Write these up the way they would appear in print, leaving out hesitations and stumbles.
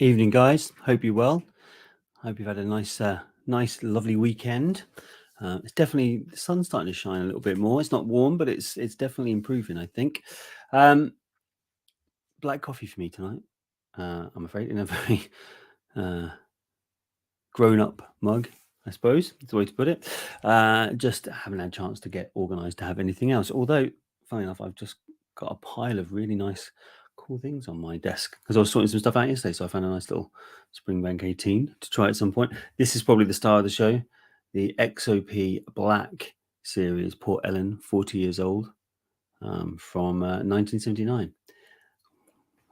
Evening, guys. Hope you're well. Hope you've had a nice, lovely weekend. It's definitely the sun's starting to shine a little bit more. It's not warm, but it's definitely improving. I think. Black coffee for me tonight. I'm afraid in a very grown-up mug, I suppose. That's the way to put it. Just haven't had a chance to get organised to have anything else. Although, funny enough, I've just got a pile of really nice, cool things on my desk because I was sorting some stuff out yesterday. So I found a nice little Springbank 18 to try at some point. This is probably the star of the show, the XOP Black series, Port Ellen, 40 years old, from 1979.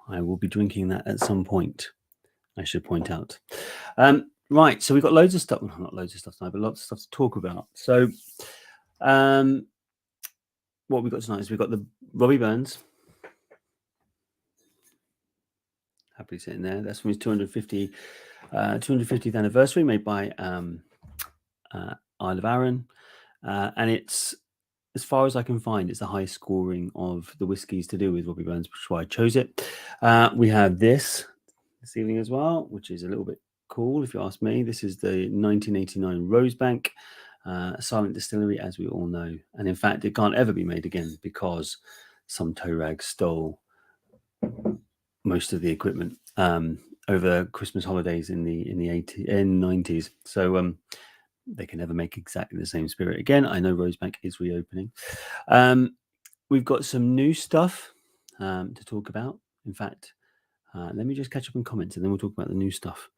I will be drinking that at some point, I should point out. Right, so we've got loads of stuff, well, not loads of stuff tonight, but lots of stuff to talk about. So what we've got tonight is we've got the Robbie Burns, happily sitting there. That's from his 250th anniversary, made by Isle of Arran. And it's, as far as I can find, it's the highest scoring of the whiskies to do with Robbie Burns, which is why I chose it. We have this evening as well, which is a little bit cool, if you ask me. This is the 1989 Rosebank, silent distillery, as we all know. And in fact, it can't ever be made again because some toe rag stole most of the equipment over Christmas holidays in the 90s. So they can never make exactly the same spirit again. I know Rosebank is reopening. We've got some new stuff to talk about. In fact, let me just catch up on comments and then we'll talk about the new stuff.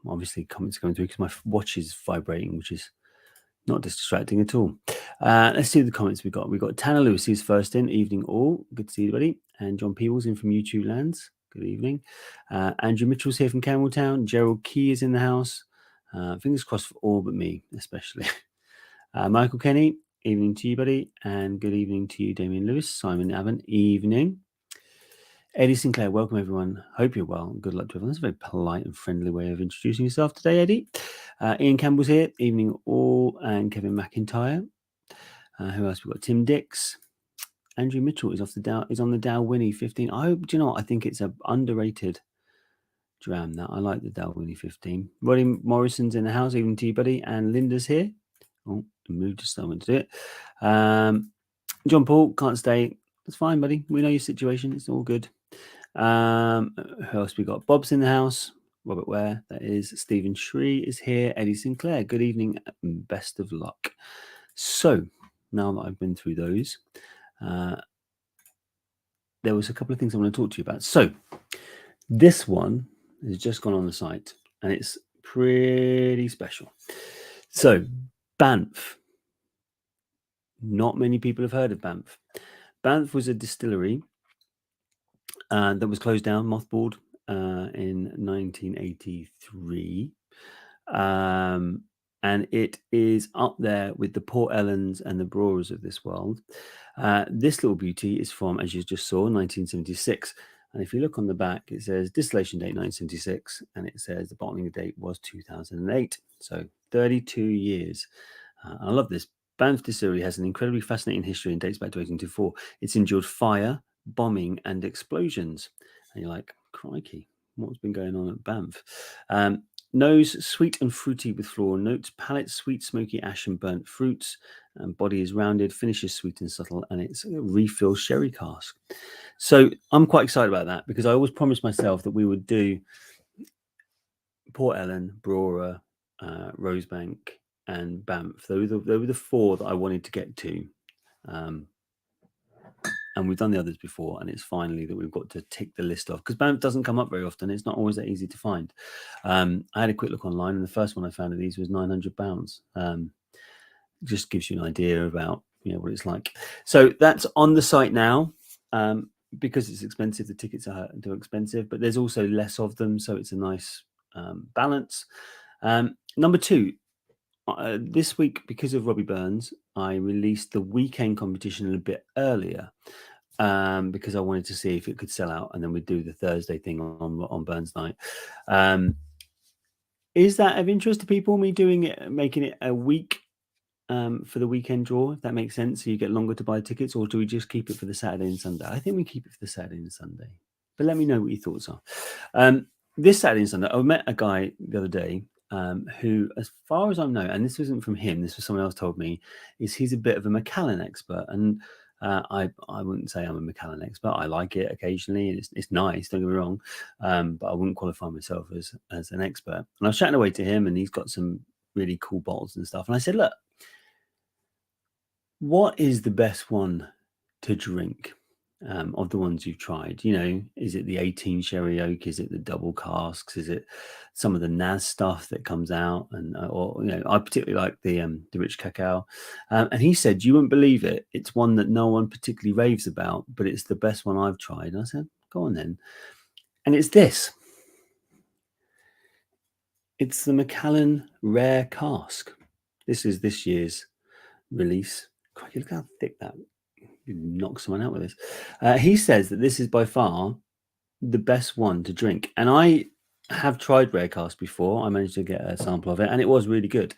Obviously, comments going through because my watch is vibrating, which is not distracting at all. Let's see the comments we got. We've got Tanner Lewis, who's first in. Evening all. Good to see you, buddy. And John Peebles in from YouTube Lands. Good evening. Andrew Mitchell's here from Campbelltown. Gerald Key is in the house. Fingers crossed for all but me, especially. Michael Kenny, evening to you, buddy. And good evening to you, Damien Lewis. Simon Avon, evening. Eddie Sinclair, welcome everyone. Hope you're well. Good luck to everyone. That's a very polite and friendly way of introducing yourself today, Eddie. Ian Campbell's here. Evening all. And Kevin McIntyre. Who else? We've got Tim Dix. Andrew Mitchell is on the Dalwhinnie 15. Do you know what? I think it's an underrated dram. That I like the Dalwhinnie 15. Roddy Morrison's in the house. Evening to you, buddy. And Linda's here. Oh, moved to someone to do it. John Paul can't stay. That's fine, buddy. We know your situation. It's all good. Who else we got? Bob's in the house. Robert Ware, that is. Stephen Shree is here. Eddie Sinclair, good evening. Best of luck. So, now that I've been through those, there was a couple of things I want to talk to you about. So, this one has just gone on the site, and it's pretty special. So, Banff. Not many people have heard of Banff. Banff was a distillery that was closed down, mothballed in 1983. And it is up there with the Port Ellens and the Brewers of this world. This little beauty is from, as you just saw, 1976. And if you look on the back, it says distillation date 1976, and it says the bottling date was 2008. So 32 years. I love this. Banff Distillery has an incredibly fascinating history and dates back to 1824. It's endured fire, bombing, and explosions. And you're like, crikey, what's been going on at Banff? Nose sweet and fruity with floral notes. Palate sweet, smoky ash and burnt fruits. And body is rounded. Finish is sweet and subtle. And it's a refill sherry cask. So I'm quite excited about that because I always promised myself that we would do Port Ellen, Brora, Rosebank, and Banff. They were the four that I wanted to get to. And we've done the others before, and it's finally that we've got to tick the list off because Banff doesn't come up very often. It's not always that easy to find. I had a quick look online, and the first one I found of these was £900. Just gives you an idea about what it's like. So that's on the site now. Because it's expensive, the tickets are too expensive, but there's also less of them, so it's a nice balance. Number two. This week, because of Robbie Burns, I released the weekend competition a bit earlier because I wanted to see if it could sell out, and then we'd do the Thursday thing on Burns night. Is that of interest to people? Me doing it, making it a week for the weekend draw, if that makes sense, so you get longer to buy tickets, or do we just keep it for the Saturday and Sunday? I think we keep it for the Saturday and Sunday, but let me know what your thoughts are. this Saturday and Sunday, I met a guy the other day who, as far as I know, and this wasn't from him, this was someone else told me, is he's a bit of a Macallan expert. And I wouldn't say I'm a Macallan expert. I like it occasionally, and it's nice. Don't get me wrong, but I wouldn't qualify myself as an expert. And I was chatting away to him, and he's got some really cool bottles and stuff. And I said, look, what is the best one to drink? Of the ones you've tried, is it the 18 sherry oak? Is it the double casks? Is it some of the NAS stuff that comes out? And or I particularly like the rich cacao. And he said, you wouldn't believe it. It's one that no one particularly raves about, but it's the best one I've tried. And I said, go on then. And it's this. It's the Macallan Rare Cask. This is this year's release. Crikey, look how thick that. You knock someone out with this. He says that this is by far the best one to drink, and I have tried Rare Cask before. I managed to get a sample of it, and it was really good.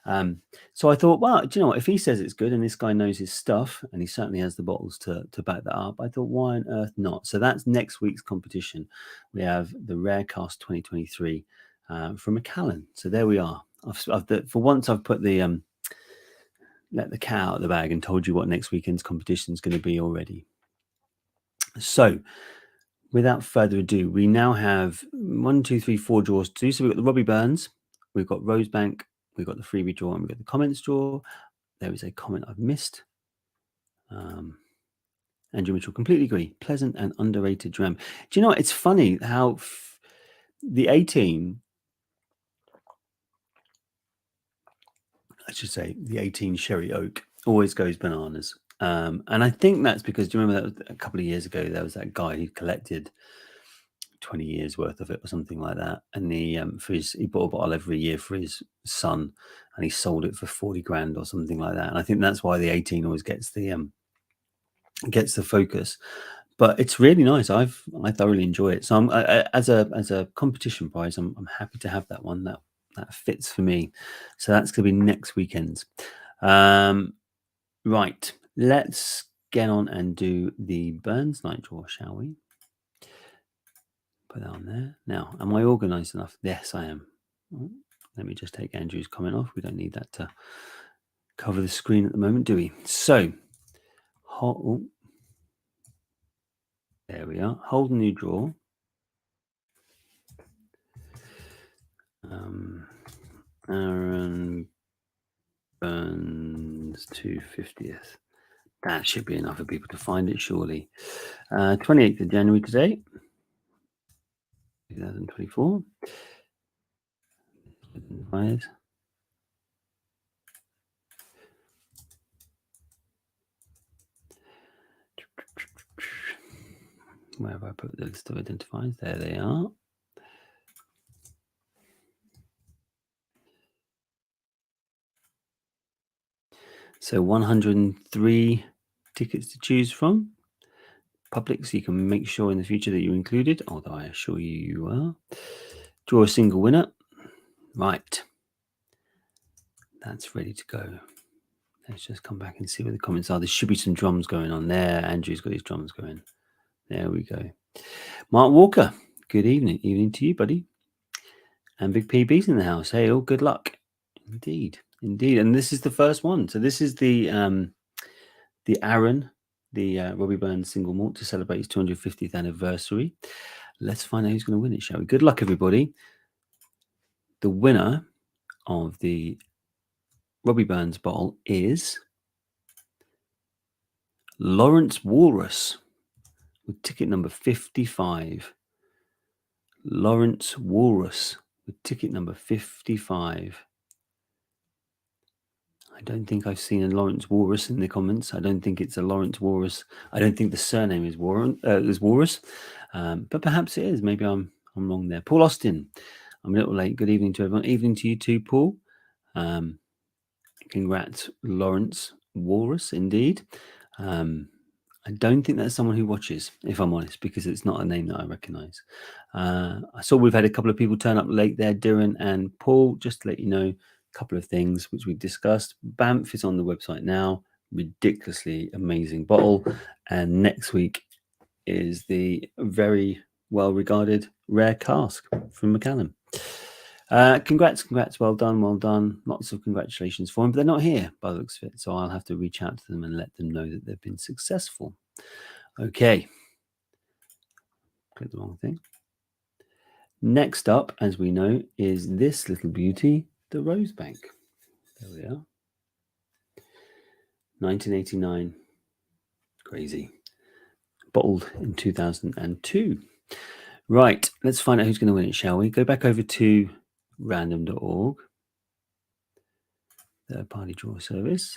So I thought, well, do you know what? If he says it's good, and this guy knows his stuff, and he certainly has the bottles to back that up, I thought, why on earth not? So that's next week's competition. We have the Rare Cask 2023 from Macallan. So there we are. For once, I've put the let the cat out of the bag and told you what next weekend's competition is going to be already. So without further ado, we now have 1, 2, 3, 4 draws to do. So we've got the Robbie Burns, we've got Rosebank, we've got the Freebie draw, and we've got the comments draw. There is a comment I've missed. Andrew Mitchell, completely agree. Pleasant and underrated dram. Do you know what? It's funny how the 18, I should say, the 18 Sherry Oak always goes bananas. And I think that's because, do you remember that was a couple of years ago, there was that guy who collected 20 years worth of it or something like that, and he bought a bottle every year for his son, and he sold it for 40 grand or something like that. And I think that's why the 18 always gets the focus. But it's really nice. I thoroughly enjoy it. So as a competition prize, I'm happy to have that one. That fits for me. So that's going to be next weekend's. Right, let's get on and do the Burns night draw, shall we? Put that on there. Now, am I organised enough? Yes, I am. Oh, let me just take Andrew's comment off. We don't need that to cover the screen at the moment, do we? So, there we are. Hold new draw. Aaron Burns 250th. That should be enough for people to find it, surely. 28th of January today, 2024. Where have I put the list of identifiers? There they are. So 103 tickets to choose from. Public, so you can make sure in the future that you're included, although I assure you you are. Draw a single winner. Right. That's ready to go. Let's just come back and see where the comments are. There should be some drums going on there. Andrew's got his drums going. There we go. Mark Walker, good evening. Evening to you, buddy. And Big PB's in the house. Hey, all good luck. Indeed. And this is the first one. So this is the Aaron, the Robbie Burns single malt to celebrate his 250th anniversary. Let's find out who's going to win it, shall we? Good luck, everybody. The winner of the Robbie Burns bottle is Lawrence Walrus with ticket number 55. Lawrence Walrus with ticket number 55. I don't think I've seen a Lawrence Walrus in the comments. I don't think it's a Lawrence Walrus. I don't think the surname is Walrus, but perhaps it is. Maybe I'm wrong there. Paul Austin, I'm a little late. Good evening to everyone. Evening to you too, Paul. Congrats, Lawrence Walrus, indeed. I don't think that's someone who watches, if I'm honest, because it's not a name that I recognise. I saw we've had a couple of people turn up late there, Darren and Paul. Just to let you know, a couple of things which we discussed. Banff is on the website now. Ridiculously amazing bottle. And next week is the very well-regarded, rare cask from McCallum. Congrats, well done. Lots of congratulations for him, but they're not here by the looks of it, so I'll have to reach out to them and let them know that they've been successful. Okay. Click the wrong thing. Next up, as we know, is this little beauty, the Rosebank. There we are. 1989. Crazy. Bottled in 2002. Right, let's find out who's going to win it, shall we? Go back over to random.org. Third party draw service.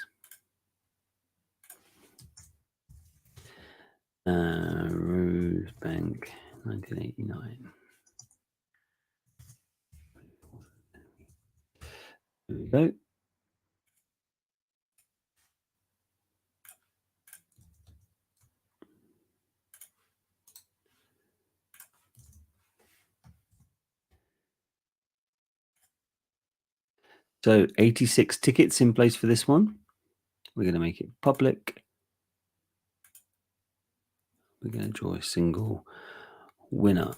Rosebank 1989. There we go. So 86 tickets in place for this one. We're going to make it public. We're going to draw a single winner.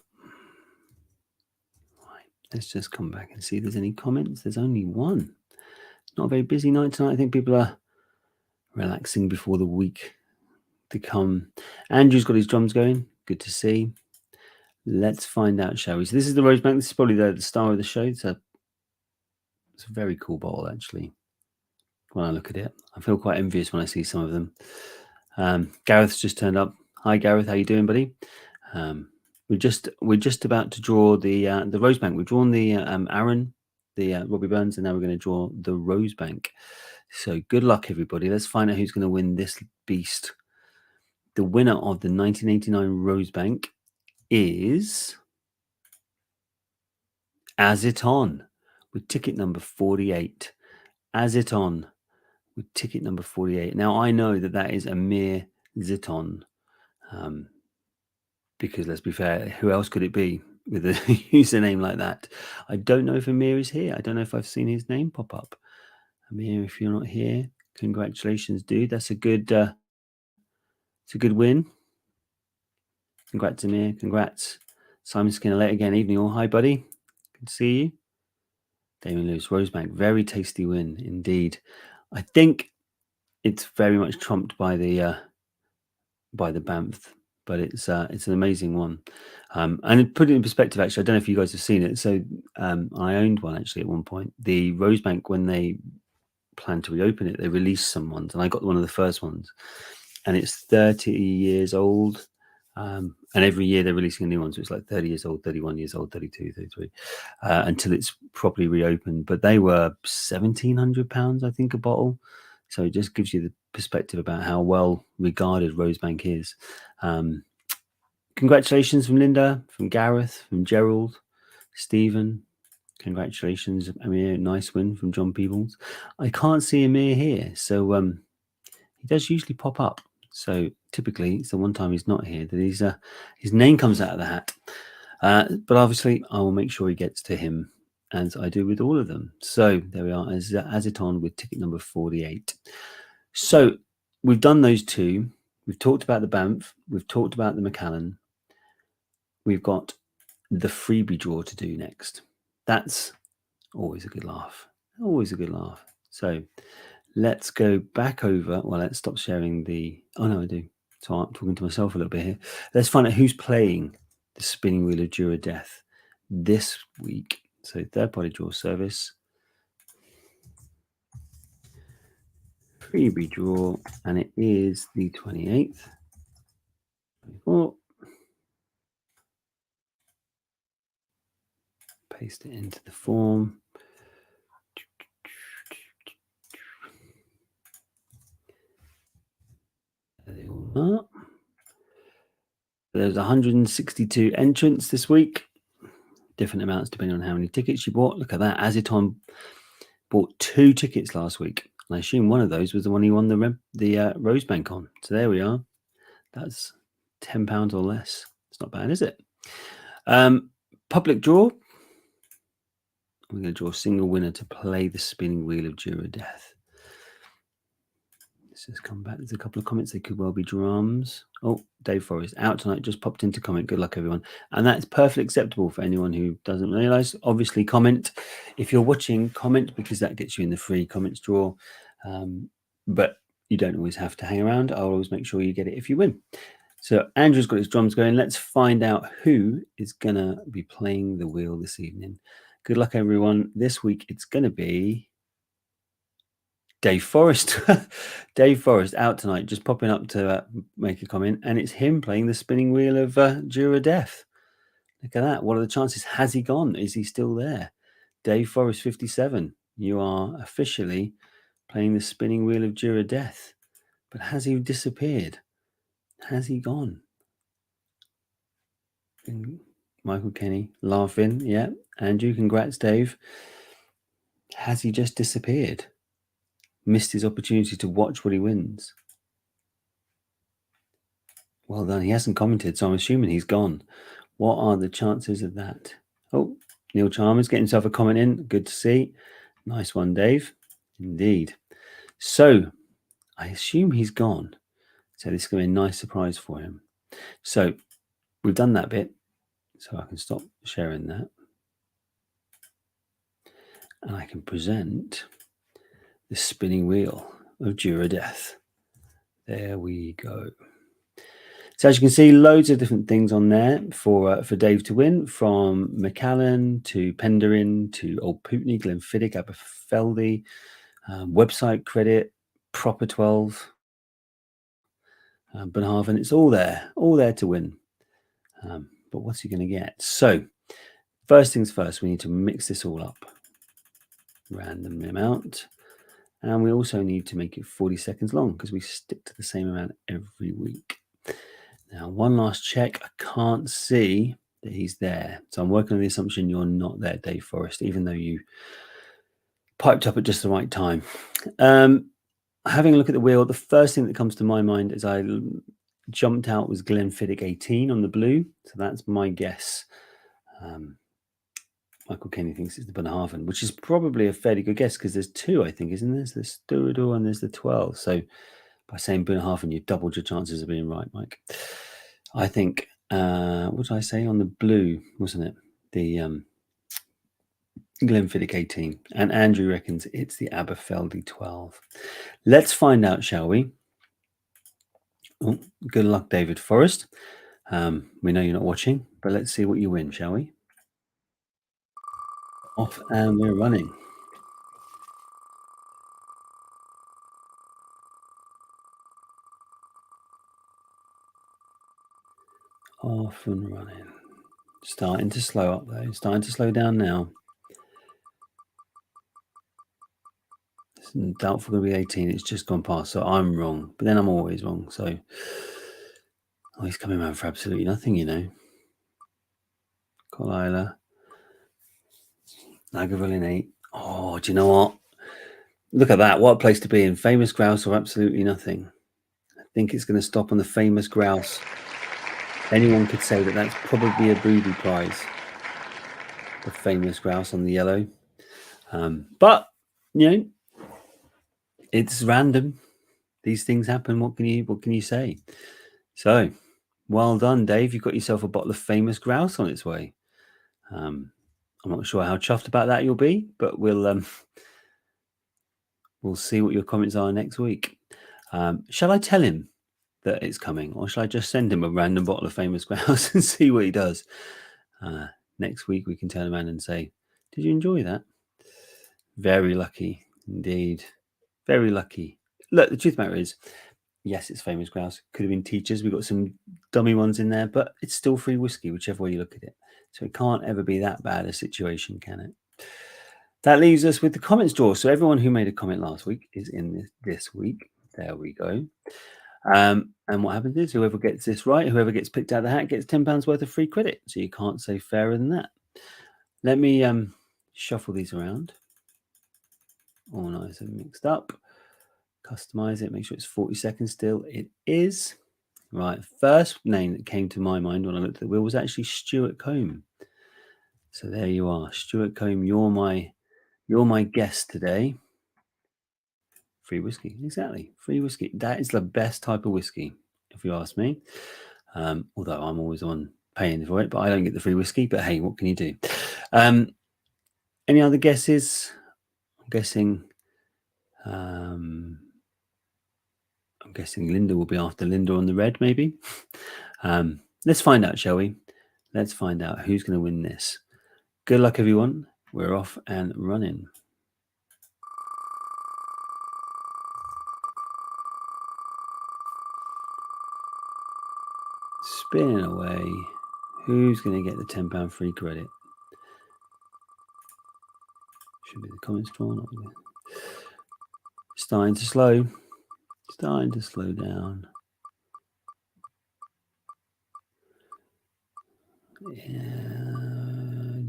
Right, let's just come back and see if there's any comments. There's only one. Not a very busy night tonight. I think people are relaxing before the week to come. Andrew's got his drums going. Good to see. Let's find out, shall we? So this is the Rosebank. This is probably the star of the show. It's a very cool bottle, actually. When I look at it, I feel quite envious when I see some of them. Gareth's just turned up. Hi, Gareth. How you doing, buddy? We're just about to draw the Rosebank. We've drawn the Aaron, the Robbie Burns, and now we're going to draw the Rosebank. So good luck, everybody. Let's find out who's going to win this beast. The winner of the 1989 Rosebank is As It On with ticket number 48. As It On with ticket number 48. Now, I know that is Amir Ziton, because let's be fair, who else could it be with a username like that? I don't know if Amir is here. I don't know if I've seen his name pop up. Amir, if you're not here, congratulations, dude. That's a good it's a good win. Congrats, Amir. Congrats. Simon Skinner late again. Evening all. Hi, buddy. Good to see you. Damien Lewis, Rosebank. Very tasty win indeed. I think it's very much trumped by the Banff, but it's an amazing one. And put it in perspective, actually, I don't know if you guys have seen it. So I owned one actually at one point. The Rosebank, when they planned to reopen it, they released some ones, and I got one of the first ones, and it's 30 years old. And every year they're releasing a new one. So it's like 30 years old, 31 years old, 32, 33, until it's properly reopened. But they were £1,700, I think, a bottle. So it just gives you the perspective about how well regarded Rosebank is. Congratulations from Linda, from Gareth, from Gerald, Stephen. Congratulations, Amir. Nice win from John Peebles. I can't see Amir here. So he does usually pop up. So typically, it's the one time he's not here that his name comes out of the hat. But obviously, I will make sure he gets to him, as I do with all of them. So there we are, as it on with ticket number 48. So we've done those two. We've talked about the Banff. We've talked about the Macallan. We've got the freebie draw to do next. That's always a good laugh. Always a good laugh. So let's go back over. Well, let's stop sharing the... Oh, no, I do. So I'm talking to myself a little bit here. Let's find out who's playing the spinning wheel of Jura Death this week. So third-party draw service. Freebie draw. And it is the 28th. 24. Paste it into the form. There they all are. There's 162 entrants this week. Different amounts depending on how many tickets you bought. Look at that. As it on bought 2 tickets last week. And I assume one of those was the one he won the Rosebank on. So there we are. That's £10 or less. It's not bad, is it? Public draw. We're going to draw a single winner to play the spinning wheel of Jura Death. Let's just come back. There's a couple of comments. They could well be drums. Oh, Dave Forrest out tonight. Just popped into comment. Good luck, everyone. And that's perfectly acceptable for anyone who doesn't realise. Obviously, comment. If you're watching, comment, because that gets you in the free comments draw. But you don't always have to hang around. I'll always make sure you get it if you win. So Andrew's got his drums going. Let's find out who is going to be playing the wheel this evening. Good luck, everyone. This week, it's going to be Dave Forrest. Dave Forrest out tonight, just popping up to make a comment. And it's him playing the spinning wheel of Jura Death. Look at that. What are the chances? Has he gone? Is he still there? Dave Forrest, 57. You are officially playing the spinning wheel of Jura Death. But has he disappeared? Has he gone? Michael Kenny laughing. Yeah. Andrew, congrats, Dave. Has he just disappeared? Missed his opportunity to watch what he wins. Well done. He hasn't commented, so I'm assuming he's gone. What are the chances of that? Oh, Neil Chalmers getting himself a comment in. Good to see. Nice one, Dave. Indeed. So I assume he's gone. So this is going to be a nice surprise for him. So we've done that bit. So I can stop sharing that. And I can present the spinning wheel of Jura Death. There we go. So as you can see, loads of different things on there for Dave to win, from McAllen to Penderin to Old Putney, Glenfiddich, Aberfeldy, website credit, Proper 12, Bunhaven. It's all there to win. But what's he going to get? So first things first, we need to mix this all up. Random amount. And we also need to make it 40 seconds long because we stick to the same amount every week. Now, one last check. I can't see that he's there. So I'm working on the assumption you're not there, Dave Forrest, even though you piped up at just the right time. Having a look at the wheel, the first thing that comes to my mind as I jumped out was Glenfiddich 18 on the blue. So that's my guess. Michael Kenny thinks it's the Bunhaven, which is probably a fairly good guess because there's two, I think, isn't there? There's the Sturador and there's the 12. So by saying Bunhaven, you doubled your chances of being right, Mike. I think, what did I say on the blue, wasn't it? The Glenfiddich 18. And Andrew reckons it's the Aberfeldy 12. Let's find out, shall we? Oh, good luck, David Forrest. We know you're not watching, but let's see what you win, shall we? Off and we're running. Off and running. Starting to slow up though. Starting to slow down now. It's doubtful to be 18. It's just gone past. So I'm wrong. But then I'm always wrong. So he's coming around for absolutely nothing, you know. Colila. Lagavulin 8. Oh, do you know what? Look at that. What a place to be in. Famous grouse or absolutely nothing. I think it's going to stop on the famous grouse. Anyone could say that that's probably a booby prize. The famous grouse on the yellow. But, you know, it's random. These things happen. What can you say? So, well done, Dave. You've got yourself a bottle of famous grouse on its way. I'm not sure how chuffed about that you'll be, but we'll see what your comments are next week. Shall I tell him that it's coming, or shall I just send him a random bottle of famous grouse and see what he does? Next week we can turn around and say, did you enjoy that? Very lucky indeed. Very lucky. Look, the truth of the matter is, yes, it's famous grouse. Could have been teachers. We've got some dummy ones in there, but it's still free whiskey, whichever way you look at it. So it can't ever be that bad a situation, can it? That leaves us with the comments draw. So everyone who made a comment last week is in this week. There we go. And what happens is whoever gets this right, whoever gets picked out of the hat gets £10 worth of free credit. So you can't say fairer than that. Let me shuffle these around. All nice and mixed up. Customize it. Make sure it's 40 seconds still. It is. Right. First name that came to my mind when I looked at the wheel was actually Stuart Combe. So there you are. Stuart Combe, you're my guest today Free whiskey, exactly. Free whiskey. That is the best type of whiskey, if you ask me. Although I'm always on paying for it, but I don't get the free whiskey. But hey, what can you do? Any other guesses? I'm guessing Linda will be after Linda on the red, maybe. Let's find out, shall we? Let's find out who's going to win this. Good luck, everyone. We're off and running. Spinning away. Who's going to get the £10 free credit? Should be the comments drawn. Starting to slow. Starting to slow down.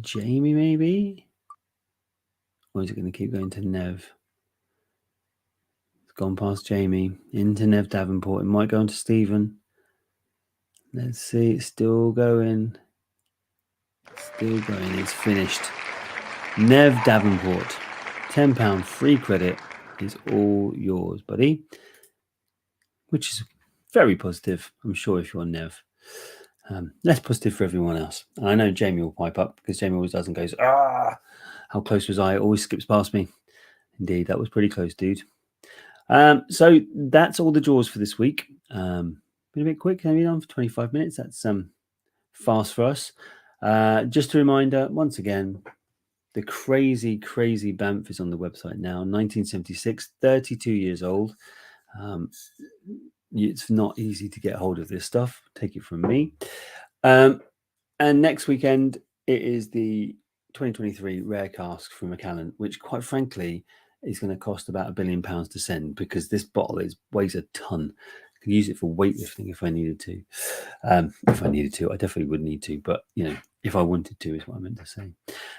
Jamie, maybe? Or is it going to keep going to Nev? It's gone past Jamie. Into Nev Davenport. It might go on to Stephen. Let's see. It's still going. Still going. It's finished. Nev Davenport. £10 free credit is all yours, buddy. Which is very positive, I'm sure, if you're Nev. Less positive for everyone else. And I know Jamie will pipe up because Jamie always does and goes, how close was I? Always skips past me. Indeed, that was pretty close, dude. So that's all the draws for this week. Been a bit quick, have you done for 25 minutes? That's fast for us. Just a reminder, once again, the crazy Banff is on the website now. 1976, 32 years old. It's not easy to get hold of this stuff. Take it from me. And next weekend, it is the 2023 Rare Cask from Macallan, which quite frankly is going to cost about £1 billion to send because this bottle weighs a ton. I could use it for weightlifting if I needed to. I definitely would need to, but if I wanted to is what I meant to say.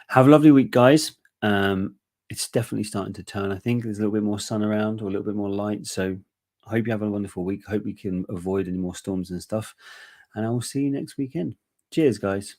Have a lovely week, guys. It's definitely starting to turn. I think there's a little bit more sun around or a little bit more light. So I hope you have a wonderful week. I hope we can avoid any more storms and stuff. And I will see you next weekend. Cheers, guys.